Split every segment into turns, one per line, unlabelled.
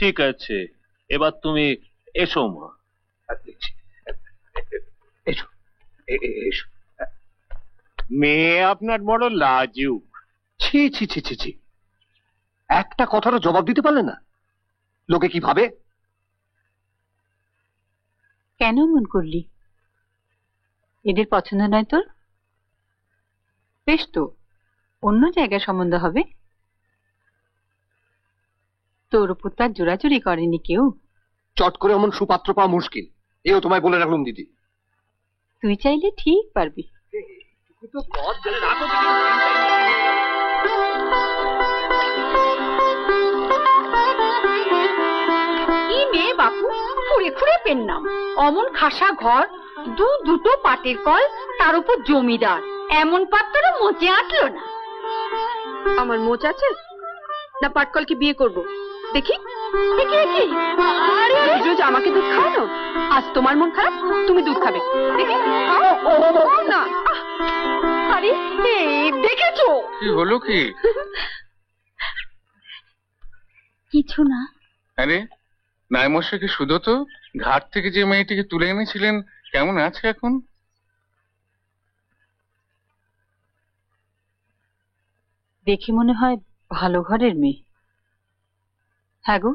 ঠিক আছে, এবার তুমি এসো মা।
এসো এসো। মেয়ে আপনার বড় লাজুক। ছি ছি ছি ছি ছি, একটা কথারও জবাব দিতে পারলে না? লোকে কি ভাবে?
কেন মন করলি? এদের পছন্দ নয় তোর? বেশ তো, অন্য জায়গায় সম্বন্ধ হবে। তোর উপর তার জোরাজুরি করেনি কেউ।
চট করে এমন সুপাত্র পাওয়া মুশকিল, এও তোমায় বলে রাখলাম দিদি।
তুই চাইলে ঠিক পারবি।
কি মেয়ে বাপু, খুঁড়ে খুঁড়ে পেন নাম। অমন খাসা ঘর, দুটো পাটের কল, তার উপর জমিদার। এমন পাত্র মোচে আটলো না। আমার মোচ আছে না? পাটকলকে বিয়ে করব? দেখি দেখি দেখি। আরে রোজ আমাকে দুধ খাওয়ানো, আজ তোমার মন খারাপ, তুমি দুধ খাবে। দেখি না। আরে দেখেছো
কি হলো? কি
কিছু না।
আরে নাইমশাইকে শুধু তো ঘাট থেকে যে মেয়েটিকে তুলে এনেছিলেন, কেমন আছে এখন?
দেখে মনে হয় ভালো ঘরের মেয়ে। হ্যাঁ গো,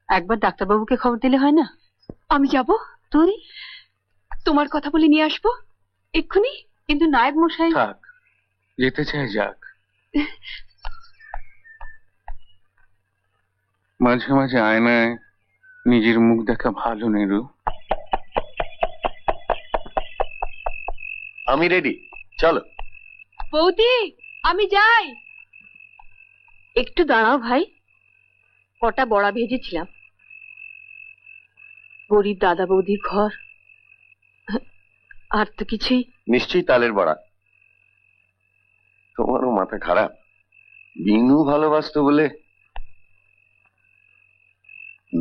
একবার ডাক্তারবাবুকে খবর দিলে হয় না?
আমি যাব?
তুই?
তোমার কথা বলে নিয়ে আসবো এক্ষুনি।
কিন্তু নায়েব মশাই।
থাক, যেতে চাই যাক। মাঝে মাঝে আয়নায় নিজের মুখ দেখা ভালো, নেরু।
আমি রেডি, চলো।
বৌদি আমি যাই। একটু দাঁড়াও ভাই, কটা বড়া ভেজেছিলাম। গরিব দাদা বৌদির ঘর, আর তো কিছুই।
নিশ্চয়ই তালের বড়া। তোমারও মাথা খারাপ। বিনু ভালোবাসতো বলে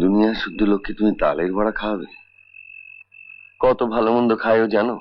দুনিয়ার শুদ্ধ লোককে তুমি তালের বড়া খাওয়াবে? কত ভালো মন্দ খায়ও জানো?